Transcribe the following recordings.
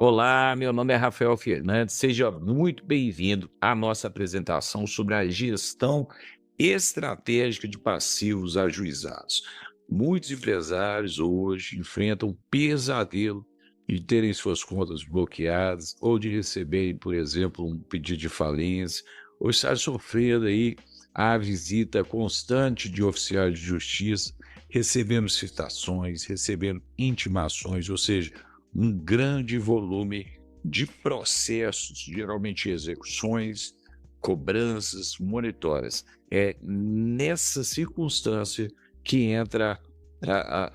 Olá, meu nome é Rafael Fernandes, seja muito bem-vindo à nossa apresentação sobre a gestão estratégica de passivos ajuizados. Muitos empresários hoje enfrentam o pesadelo de terem suas contas bloqueadas ou de receberem, por exemplo, um pedido de falência, ou estar sofrendo aí a visita constante de oficiais de justiça, recebendo citações, recebendo intimações, ou seja, um grande volume de processos, geralmente execuções, cobranças, monitoras. É nessa circunstância que entra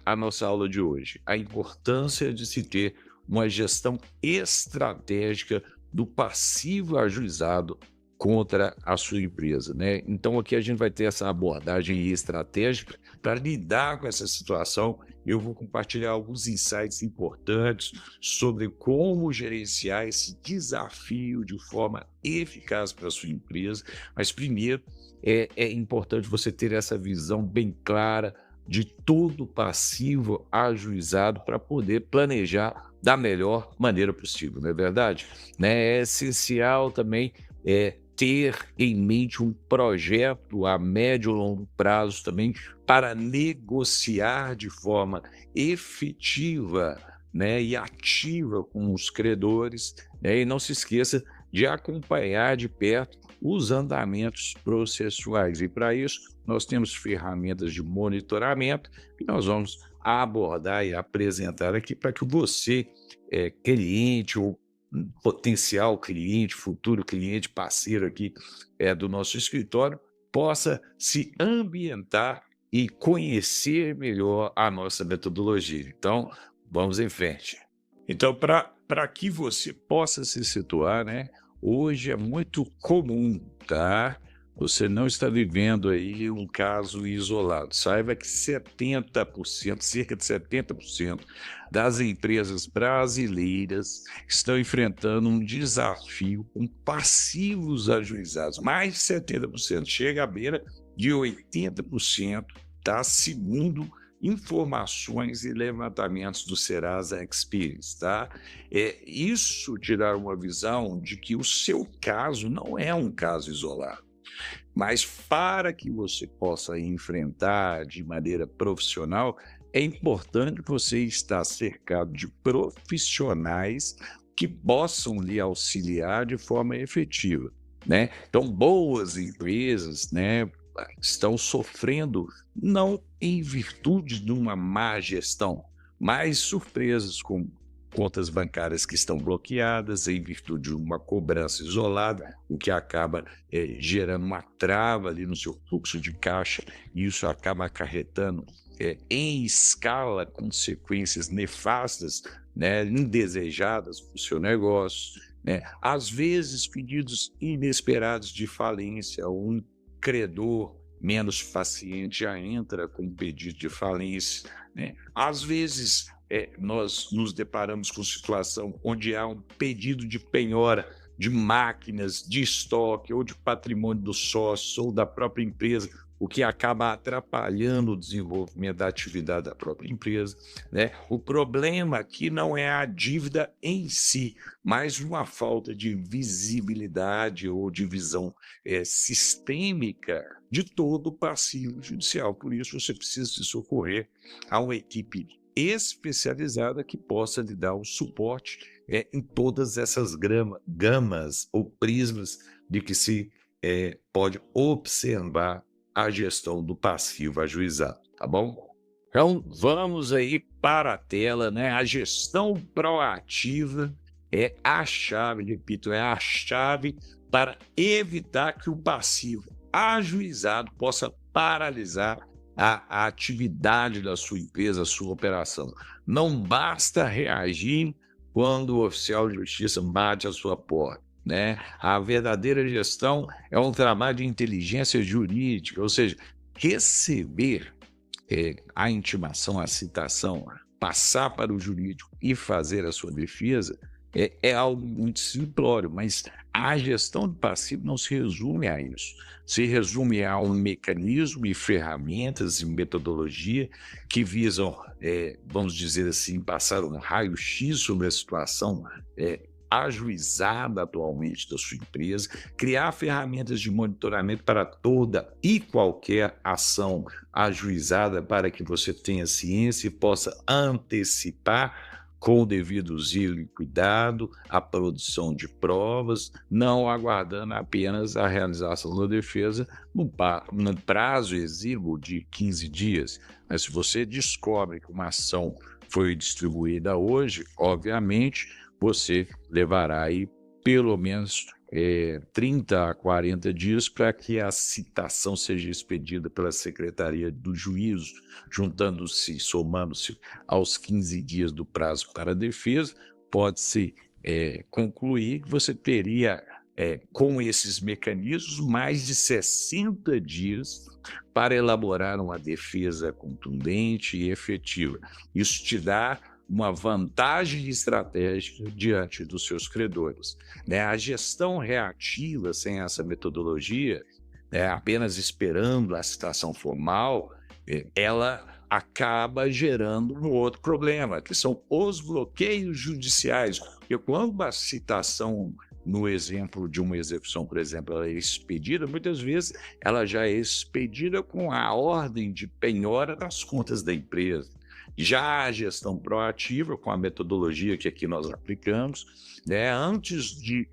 a nossa aula de hoje, a importância de se ter uma gestão estratégica do passivo ajuizado contra a sua empresa, né? Então aqui a gente vai ter essa abordagem estratégica para lidar com essa situação. Eu vou compartilhar alguns insights importantes sobre como gerenciar esse desafio de forma eficaz para a sua empresa. Mas primeiro é importante você ter essa visão bem clara de todo o passivo ajuizado para poder planejar da melhor maneira possível, não é verdade? Né? É essencial também ter em mente um projeto a médio e longo prazo também para negociar de forma efetiva, né, e ativa com os credores, né, e não se esqueça de acompanhar de perto os andamentos processuais. E para isso, nós temos ferramentas de monitoramento que nós vamos abordar e apresentar aqui para que você, cliente ou potencial cliente, futuro cliente, parceiro aqui do nosso escritório, possa se ambientar e conhecer melhor a nossa metodologia. Então, vamos em frente. Então, para que você possa se situar, né? Hoje é muito comum, tá? Você não está vivendo aí um caso isolado. Saiba que 70%, cerca de 70% das empresas brasileiras estão enfrentando um desafio com passivos ajuizados. Mais de 70%, chega à beira de 80%, tá? Segundo informações e levantamentos do Serasa Experience, tá? Isso te dá uma visão de que o seu caso não é um caso isolado. Mas para que você possa enfrentar de maneira profissional, é importante você estar cercado de profissionais que possam lhe auxiliar de forma efetiva, né? Então, boas empresas, né, estão sofrendo não em virtude de uma má gestão, mas surpresas com contas bancárias que estão bloqueadas em virtude de uma cobrança isolada, o que acaba gerando uma trava ali no seu fluxo de caixa, e isso acaba acarretando em escala consequências nefastas, né, indesejadas para o seu negócio, né? Às vezes pedidos inesperados de falência, um credor menos paciente já entra com pedido de falência, né? Às vezes nós nos deparamos com situação onde há um pedido de penhora de máquinas, de estoque ou de patrimônio do sócio ou da própria empresa, o que acaba atrapalhando o desenvolvimento da atividade da própria empresa, né? O problema aqui não é a dívida em si, mas uma falta de visibilidade ou de visão sistêmica de todo o passivo judicial. Por isso, você precisa se socorrer a uma equipe especializada que possa lhe dar o suporte em todas essas gamas ou prismas de que se pode observar a gestão do passivo ajuizado, tá bom? Então, vamos aí para a tela, né? A gestão proativa é a chave, repito, é a chave para evitar que o passivo ajuizado possa paralisar a atividade da sua empresa, a sua operação. Não basta reagir quando o oficial de justiça bate a sua porta, né? A verdadeira gestão é um trabalho de inteligência jurídica, ou seja, receber a intimação, a citação, passar para o jurídico e fazer a sua defesa é algo muito simplório, mas a gestão de passivo não se resume a isso. Se resume a um mecanismo e ferramentas e metodologia que visam, vamos dizer assim, passar um raio-x sobre a situação ajuizada atualmente da sua empresa, criar ferramentas de monitoramento para toda e qualquer ação ajuizada para que você tenha ciência e possa antecipar com o devido zelo e cuidado, a produção de provas, não aguardando apenas a realização da defesa no prazo exíguo de 15 dias. Mas se você descobre que uma ação foi distribuída hoje, obviamente, você levará aí pelo menos 30 a 40 dias para que a citação seja expedida pela Secretaria do Juízo, juntando-se, somando-se aos 15 dias do prazo para a defesa, pode-se concluir que você teria, com esses mecanismos, mais de 60 dias para elaborar uma defesa contundente e efetiva. Isso te dá uma vantagem estratégica diante dos seus credores. A gestão reativa sem essa metodologia, apenas esperando a citação formal, ela acaba gerando um outro problema, que são os bloqueios judiciais. Porque quando a citação, no exemplo de uma execução, por exemplo, ela é expedida, muitas vezes ela já é expedida com a ordem de penhora das contas da empresa. Já a gestão proativa, com a metodologia que aqui nós aplicamos, antes de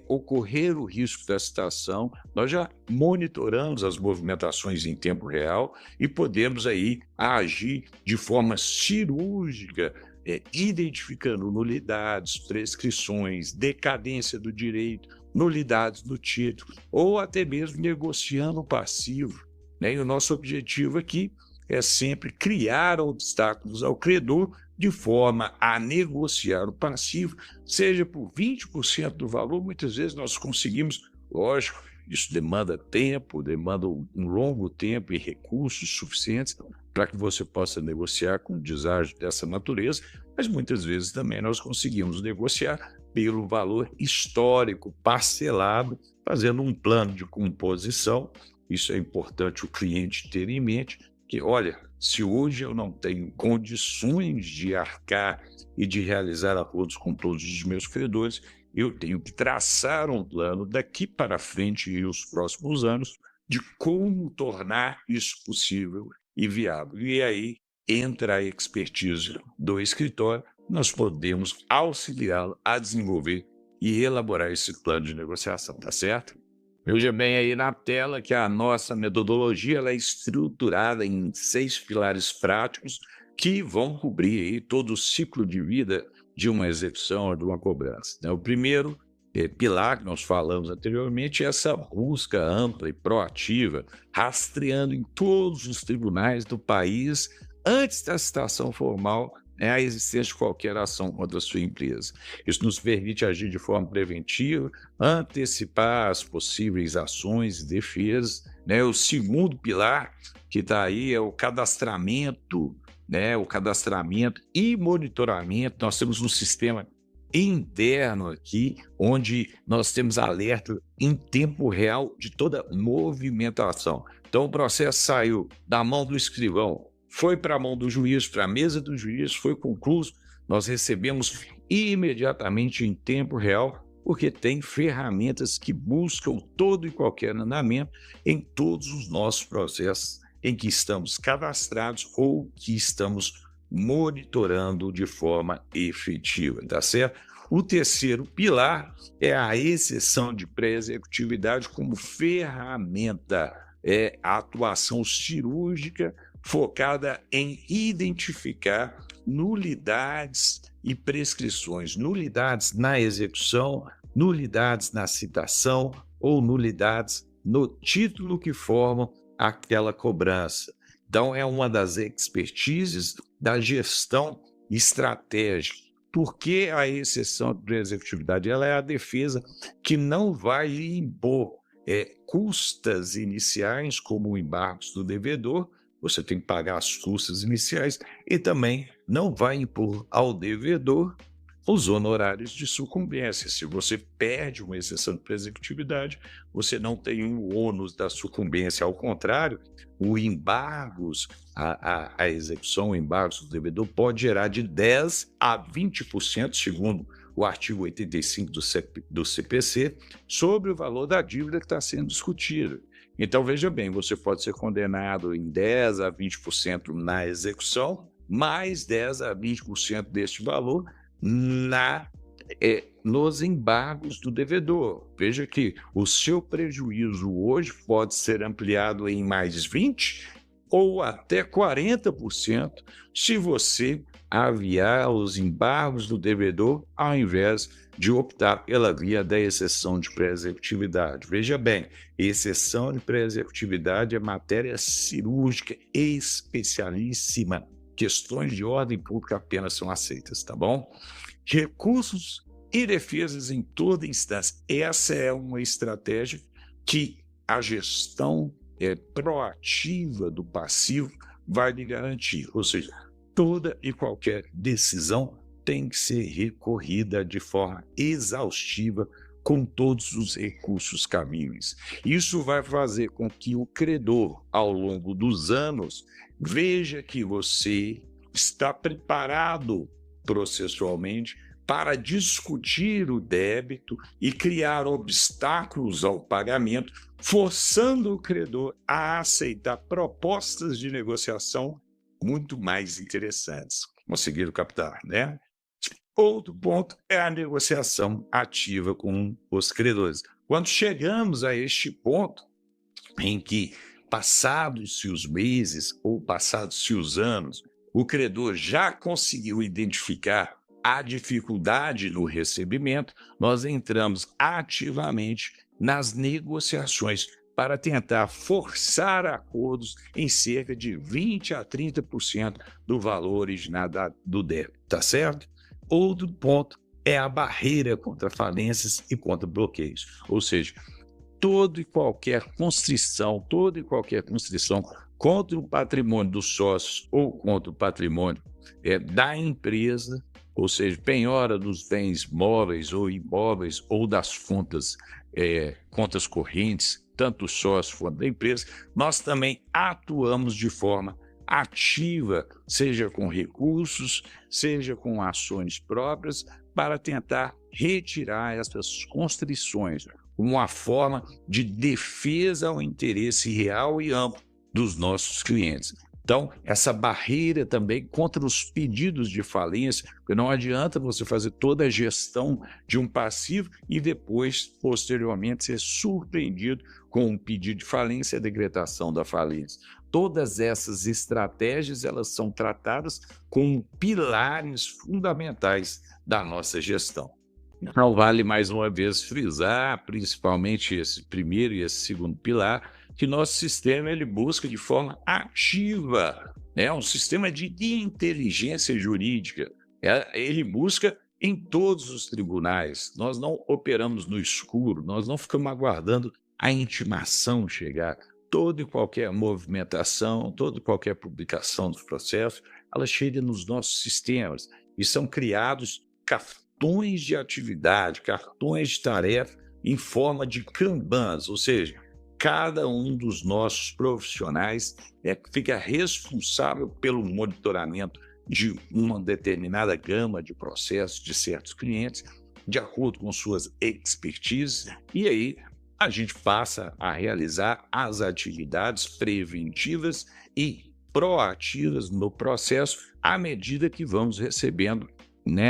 ocorrer o risco da citação, nós já monitoramos as movimentações em tempo real e podemos aí agir de forma cirúrgica, identificando nulidades, prescrições, decadência do direito, nulidades do título, ou até mesmo negociando o passivo. E o nosso objetivo aqui é sempre criar obstáculos ao credor de forma a negociar o passivo, seja por 20% do valor. Muitas vezes nós conseguimos, lógico, isso demanda tempo, demanda um longo tempo e recursos suficientes para que você possa negociar com deságio dessa natureza, mas muitas vezes também nós conseguimos negociar pelo valor histórico parcelado, fazendo um plano de composição. Isso é importante o cliente ter em mente, que, olha, se hoje eu não tenho condições de arcar e de realizar acordos com todos os meus credores, eu tenho que traçar um plano daqui para frente e os próximos anos de como tornar isso possível e viável. E aí entra a expertise do escritório, nós podemos auxiliá-lo a desenvolver e elaborar esse plano de negociação, tá certo? Veja bem aí na tela que a nossa metodologia ela é estruturada em 6 pilares práticos que vão cobrir aí todo o ciclo de vida de uma execução ou de uma cobrança. O primeiro pilar que nós falamos anteriormente é essa busca ampla e proativa, rastreando em todos os tribunais do país, antes da citação formal, a existência de qualquer ação contra a sua empresa. Isso nos permite agir de forma preventiva, antecipar as possíveis ações e defesas. O segundo pilar que está aí é o cadastramento, o cadastramento e monitoramento. Nós temos um sistema interno aqui, onde nós temos alerta em tempo real de toda movimentação. Então, o processo saiu da mão do escrivão, foi para a mão do juiz, para a mesa do juiz, foi concluído, nós recebemos imediatamente em tempo real, porque tem ferramentas que buscam todo e qualquer andamento em todos os nossos processos em que estamos cadastrados ou que estamos monitorando de forma efetiva, tá certo? O terceiro pilar é a exceção de pré-executividade como ferramenta, é a atuação cirúrgica focada em identificar nulidades e prescrições, nulidades na execução, nulidades na citação ou nulidades no título que formam aquela cobrança. Então, é uma das expertises da gestão estratégica. Por que a exceção de executividade? Ela é a defesa que não vai lhe impor custas iniciais, como embargos do devedor, você tem que pagar as custas iniciais, e também não vai impor ao devedor os honorários de sucumbência. Se você perde uma exceção de pré-executividade, você não tem o ônus da sucumbência. Ao contrário, o embargos, a execução, o embargos do devedor pode gerar de 10% a 20%, segundo o artigo 85 do CPC, sobre o valor da dívida que está sendo discutida. Então, veja bem, você pode ser condenado em 10% a 20% na execução, mais 10% a 20% deste valor nos embargos do devedor. Veja que o seu prejuízo hoje pode ser ampliado em mais 20% ou até 40% se você aviar os embargos do devedor ao invés de optar pela via da exceção de pré-executividade. Veja bem, exceção de pré-executividade é matéria cirúrgica especialíssima. Questões de ordem pública apenas são aceitas, tá bom? Recursos e defesas em toda instância. Essa é uma estratégia que a gestão proativa do passivo vai lhe garantir. Ou seja, toda e qualquer decisão tem que ser recorrida de forma exaustiva com todos os recursos cabíveis. Isso vai fazer com que o credor, ao longo dos anos, veja que você está preparado processualmente para discutir o débito e criar obstáculos ao pagamento, forçando o credor a aceitar propostas de negociação muito mais interessantes. Conseguiram captar, né? Outro ponto é a negociação ativa com os credores. Quando chegamos a este ponto em que, passados-se os meses ou passados-se os anos, o credor já conseguiu identificar a dificuldade no recebimento, nós entramos ativamente nas negociações para tentar forçar acordos em cerca de 20% a 30% do valor original do débito, tá certo? Outro ponto é a barreira contra falências e contra bloqueios, ou seja, toda e qualquer constrição contra o patrimônio dos sócios ou contra o patrimônio da empresa, ou seja, penhora dos bens móveis ou imóveis ou das contas correntes, tanto os sócios quanto da empresa, nós também atuamos de forma ativa, seja com recursos, seja com ações próprias, para tentar retirar essas constrições, uma forma de defesa ao interesse real e amplo dos nossos clientes. Então, essa barreira também contra os pedidos de falência, porque não adianta você fazer toda a gestão de um passivo e depois, posteriormente, ser surpreendido com um pedido de falência e a decretação da falência. Todas essas estratégias, elas são tratadas como pilares fundamentais da nossa gestão. Então, vale mais uma vez frisar, principalmente esse primeiro e esse segundo pilar, que nosso sistema ele busca de forma ativa, um sistema de inteligência jurídica. Ele busca em todos os tribunais. Nós não operamos no escuro, nós não ficamos aguardando a intimação chegar. Toda e qualquer movimentação, toda e qualquer publicação dos processos, ela chega nos nossos sistemas e são criados cartões de atividade, cartões de tarefa em forma de kanbans, ou seja, cada um dos nossos profissionais fica responsável pelo monitoramento de uma determinada gama de processos de certos clientes, de acordo com suas expertises, e aí a gente passa a realizar as atividades preventivas e proativas no processo à medida que vamos recebendo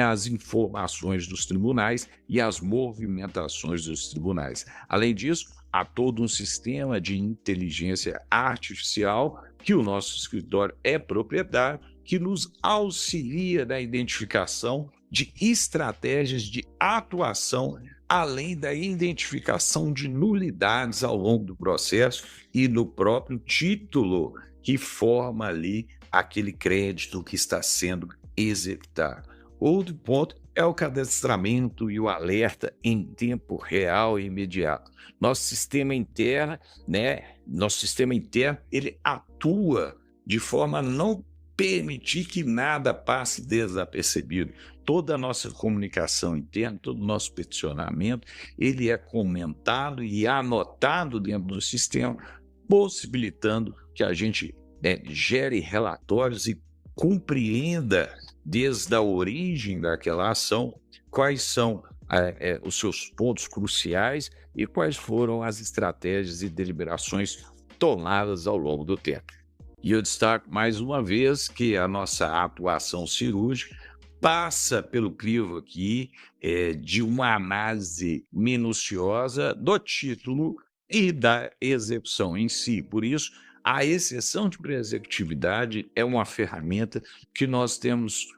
as informações dos tribunais e as movimentações dos tribunais. Além disso, há todo um sistema de inteligência artificial que o nosso escritório é proprietário, que nos auxilia na identificação de estratégias de atuação, além da identificação de nulidades ao longo do processo e no próprio título que forma ali aquele crédito que está sendo executado. Outro ponto é o cadastramento e o alerta em tempo real e imediato. Nosso sistema interno, ele atua de forma não permitir que nada passe desapercebido. Toda a nossa comunicação interna, todo o nosso peticionamento, ele é comentado e anotado dentro do sistema, possibilitando que a gente gere relatórios e compreenda desde a origem daquela ação quais são os seus pontos cruciais e quais foram as estratégias e deliberações tomadas ao longo do tempo. E eu destaco mais uma vez que a nossa atuação cirúrgica passa pelo crivo aqui de uma análise minuciosa do título e da execução em si. Por isso, a exceção de preexecutividade é uma ferramenta que nós temos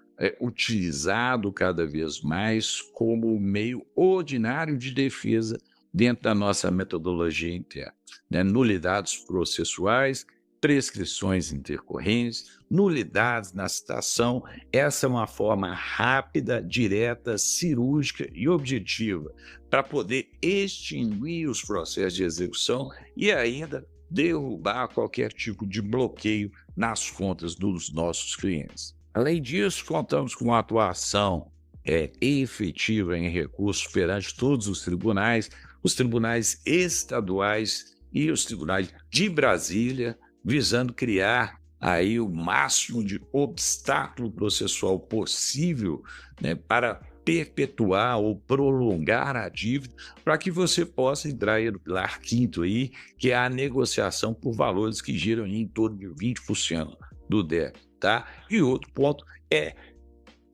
utilizado cada vez mais como meio ordinário de defesa dentro da nossa metodologia interna, né? Nulidades processuais, prescrições intercorrentes, nulidades na citação. Essa é uma forma rápida, direta, cirúrgica e objetiva para poder extinguir os processos de execução e ainda derrubar qualquer tipo de bloqueio nas contas dos nossos clientes. Além disso, contamos com uma atuação efetiva em recursos perante todos os tribunais estaduais e os tribunais de Brasília, visando criar aí o máximo de obstáculo processual possível, né, para perpetuar ou prolongar a dívida, para que você possa entrar aí no pilar quinto aí, que é a negociação por valores que giram em torno de 20% do débito, tá? E outro ponto é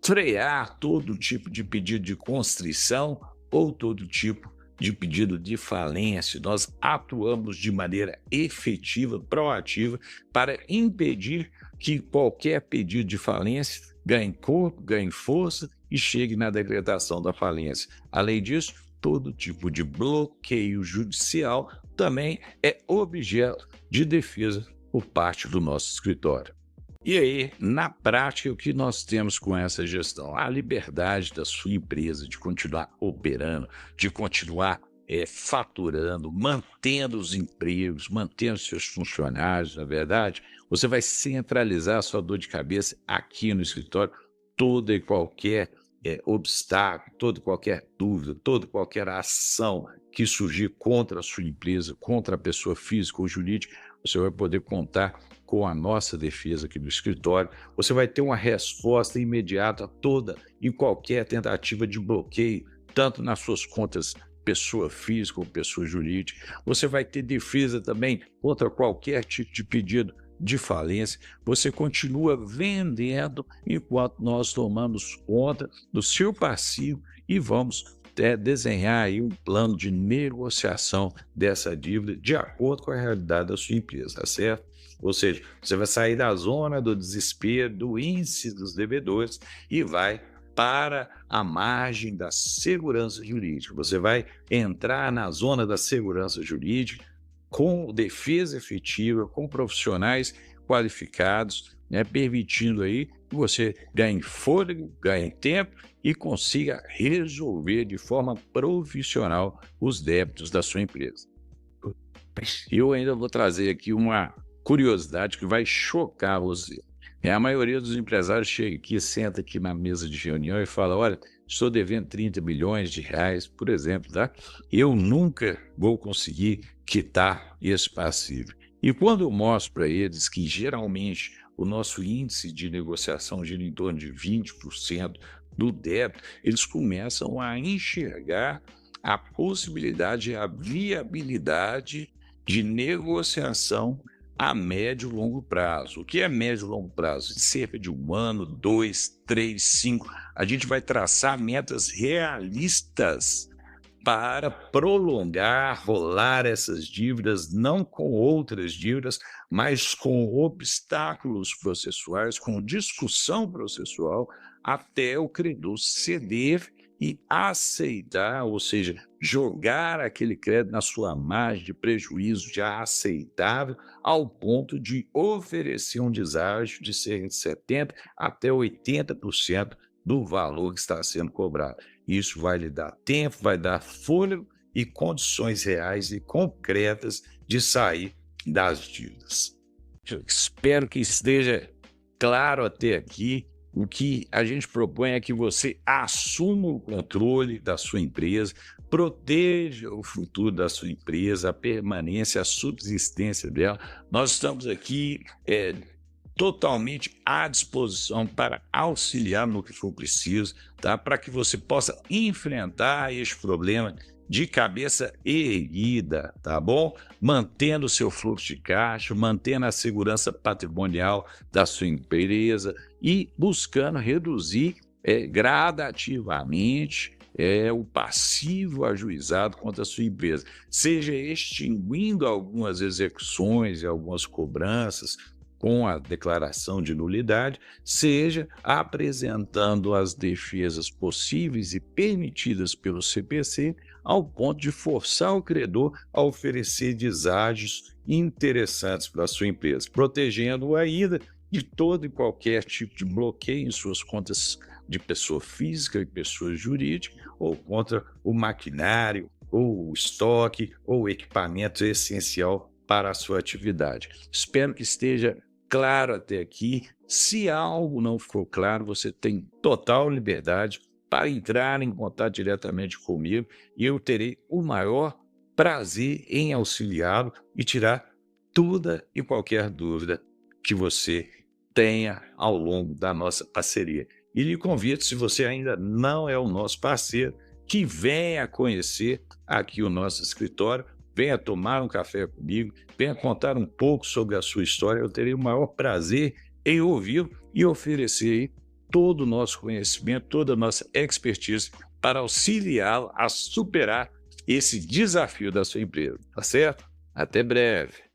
frear todo tipo de pedido de constrição ou todo tipo de pedido de falência. Nós atuamos de maneira efetiva, proativa, para impedir que qualquer pedido de falência ganhe corpo, ganhe força e chegue na decretação da falência. Além disso, todo tipo de bloqueio judicial também é objeto de defesa por parte do nosso escritório. E aí, na prática, o que nós temos com essa gestão? A liberdade da sua empresa de continuar operando, de continuar faturando, mantendo os empregos, mantendo seus funcionários, na verdade. Você vai centralizar a sua dor de cabeça aqui no escritório, toda e qualquer obstáculo, toda e qualquer dúvida, toda e qualquer ação que surgir contra a sua empresa, contra a pessoa física ou jurídica, você vai poder contar com a nossa defesa aqui do escritório. Você vai ter uma resposta imediata a toda e qualquer tentativa de bloqueio, tanto nas suas contas pessoa física ou pessoa jurídica. Você vai ter defesa também contra qualquer tipo de pedido de falência. Você continua vendendo enquanto nós tomamos conta do seu passivo e vamos desenhar aí um plano de negociação dessa dívida de acordo com a realidade da sua empresa, tá certo? Ou seja, você vai sair da zona do desespero, do índice dos devedores e vai para a margem da segurança jurídica. Você vai entrar na zona da segurança jurídica com defesa efetiva, com profissionais qualificados, né, permitindo aí que você ganhe fôlego, ganhe tempo e consiga resolver de forma profissional os débitos da sua empresa. Eu ainda vou trazer aqui uma curiosidade que vai chocar você. A maioria dos empresários chega aqui, senta aqui na mesa de reunião e fala: olha, estou devendo 30 milhões de reais, por exemplo, tá? Eu nunca vou conseguir quitar esse passivo. E quando eu mostro para eles que geralmente o nosso índice de negociação gira em torno de 20% do débito, eles começam a enxergar a possibilidade, a viabilidade de negociação a médio e longo prazo. O que é médio e longo prazo? Cerca de 1 ano, 2, 3, 5. A gente vai traçar metas realistas para prolongar, rolar essas dívidas, não com outras dívidas, mas com obstáculos processuais, com discussão processual, até o credor ceder e aceitar, ou seja, jogar aquele crédito na sua margem de prejuízo já aceitável, ao ponto de oferecer um deságio de cerca de 70% até 80% do valor que está sendo cobrado. Isso vai lhe dar tempo, vai dar fôlego e condições reais e concretas de sair das dívidas. Eu espero que esteja claro até aqui, o que a gente propõe é que você assuma o controle da sua empresa, proteja o futuro da sua empresa, a permanência, a subsistência dela. Nós estamos aqui totalmente à disposição para auxiliar no que for preciso, tá? Para que você possa enfrentar este problema de cabeça erguida, tá bom? Mantendo o seu fluxo de caixa, mantendo a segurança patrimonial da sua empresa e buscando reduzir gradativamente o passivo ajuizado contra a sua empresa, seja extinguindo algumas execuções e algumas cobranças com a declaração de nulidade, seja apresentando as defesas possíveis e permitidas pelo CPC ao ponto de forçar o credor a oferecer deságios interessantes para a sua empresa, protegendo-o ainda de todo e qualquer tipo de bloqueio em suas contas de pessoa física e pessoa jurídica, ou contra o maquinário, ou o estoque, ou o equipamento essencial para a sua atividade. Espero que esteja claro até aqui. Se algo não ficou claro, você tem total liberdade para entrar em contato diretamente comigo e eu terei o maior prazer em auxiliá-lo e tirar toda e qualquer dúvida que você tenha ao longo da nossa parceria. E lhe convido, se você ainda não é o nosso parceiro, que venha conhecer aqui o nosso escritório, venha tomar um café comigo, venha contar um pouco sobre a sua história. Eu terei o maior prazer em ouvi-lo e oferecer aí todo o nosso conhecimento, toda a nossa expertise para auxiliá-lo a superar esse desafio da sua empresa, tá certo? Até breve.